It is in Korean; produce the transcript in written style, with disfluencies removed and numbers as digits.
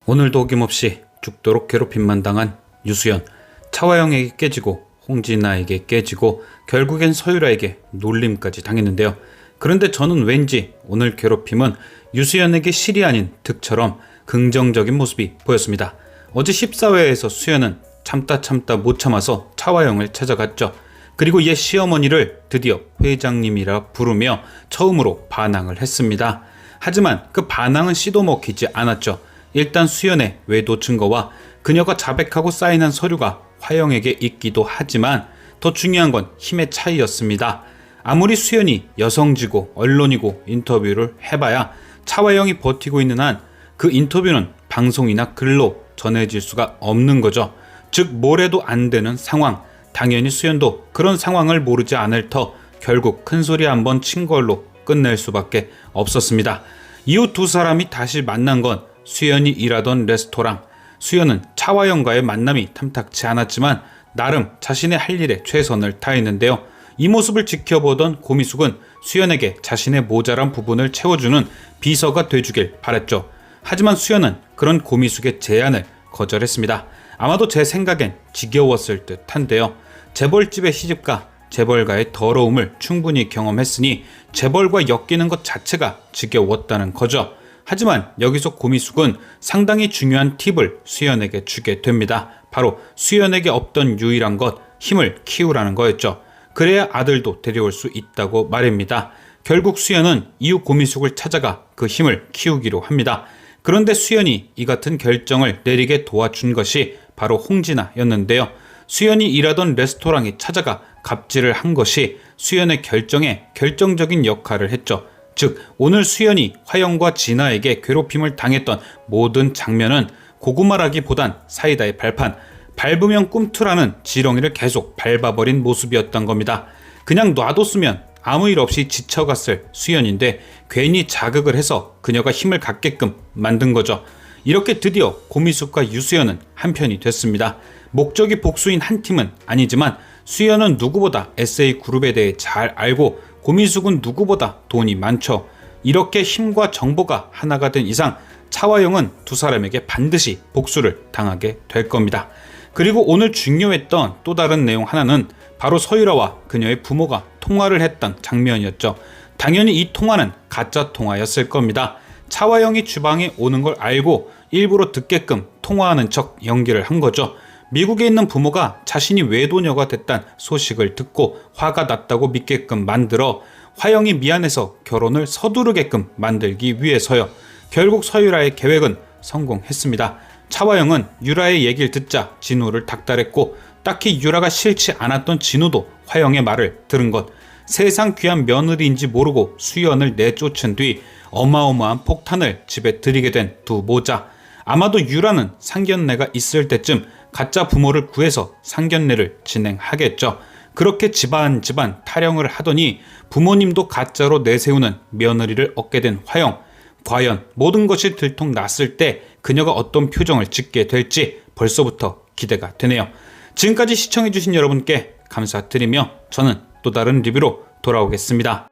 오늘도 어김없이 죽도록 괴롭힘만 당한 유수연. 차화영에게 깨지고 홍진아에게 깨지고 결국엔 서유라에게 놀림까지 당했는데요. 그런데 저는 왠지 오늘 괴롭힘은 유수연에게 실이 아닌 득처럼 긍정적인 모습이 보였습니다. 어제 14회에서 수연은 참다 못 참아서 차화영을 찾아갔죠. 그리고 옛 시어머니를 드디어 회장님이라 부르며 처음으로 반항을 했습니다. 하지만 그 반항은 씨도 먹히지 않았죠. 일단 수연의 외도 증거와 그녀가 자백하고 사인한 서류가 화영에게 있기도 하지만 더 중요한 건 힘의 차이였습니다. 아무리 수연이 여성지고 언론이고 인터뷰를 해봐야 차화영이 버티고 있는 한 그 인터뷰는 방송이나 글로 전해질 수가 없는 거죠. 즉 뭐래도 안 되는 상황. 당연히 수연도 그런 상황을 모르지 않을 터 결국 큰소리 한번 친 걸로 끝낼 수밖에 없었습니다. 이후 두 사람이 다시 만난 건 수연이 일하던 레스토랑. 수연은 차화영과의 만남이 탐탁치 않았지만 나름 자신의 할 일에 최선을 다했는데요. 이 모습을 지켜보던 고미숙은 수연에게 자신의 모자란 부분을 채워주는 비서가 돼주길 바랬죠. 하지만 수연은 그런 고미숙의 제안을 거절했습니다. 아마도 제 생각엔 지겨웠을 듯한데요. 재벌집의 시집가 재벌가의 더러움을 충분히 경험했으니 재벌과 엮이는 것 자체가 지겨웠다는 거죠. 하지만 여기서 고미숙은 상당히 중요한 팁을 수연에게 주게 됩니다. 바로 수연에게 없던 유일한 것, 힘을 키우라는 거였죠. 그래야 아들도 데려올 수 있다고 말입니다. 결국 수연은 이후 고미숙을 찾아가 그 힘을 키우기로 합니다. 그런데 수연이 이 같은 결정을 내리게 도와준 것이 바로 홍진아였는데요. 수연이 일하던 레스토랑에 찾아가 갑질을 한 것이 수연의 결정에 결정적인 역할을 했죠. 즉 오늘 수연이 화영과 진아에게 괴롭힘을 당했던 모든 장면은 고구마라기보단 사이다의 발판, 밟으면 꿈틀하는 지렁이를 계속 밟아버린 모습이었던 겁니다. 그냥 놔뒀으면 아무 일 없이 지쳐갔을 수연인데 괜히 자극을 해서 그녀가 힘을 갖게끔 만든 거죠. 이렇게 드디어 고미숙과 유수연은 한편이 됐습니다. 목적이 복수인 한 팀은 아니지만 수연은 누구보다 SA그룹에 대해 잘 알고 고미숙은 누구보다 돈이 많죠. 이렇게 힘과 정보가 하나가 된 이상 차화영은 두 사람에게 반드시 복수를 당하게 될 겁니다. 그리고 오늘 중요했던 또 다른 내용 하나는 바로 서유라와 그녀의 부모가 통화를 했던 장면이었죠. 당연히 이 통화는 가짜 통화였을 겁니다. 차화영이 주방에 오는 걸 알고 일부러 듣게끔 통화하는 척 연기를 한 거죠. 미국에 있는 부모가 자신이 외도녀가 됐다는 소식을 듣고 화가 났다고 믿게끔 만들어 화영이 미안해서 결혼을 서두르게끔 만들기 위해서요. 결국 서유라의 계획은 성공했습니다. 차화영은 유라의 얘기를 듣자 진우를 닥달했고 딱히 유라가 싫지 않았던 진우도 화영의 말을 들은 것. 세상 귀한 며느리인지 모르고 수연을 내쫓은 뒤 어마어마한 폭탄을 집에 들이게 된 두 모자. 아마도 유라는 상견례가 있을 때쯤 가짜 부모를 구해서 상견례를 진행하겠죠. 그렇게 집안 타령을 하더니 부모님도 가짜로 내세우는 며느리를 얻게 된 화영. 과연 모든 것이 들통났을 때 그녀가 어떤 표정을 짓게 될지 벌써부터 기대가 되네요. 지금까지 시청해주신 여러분께 감사드리며 저는 또 다른 리뷰로 돌아오겠습니다.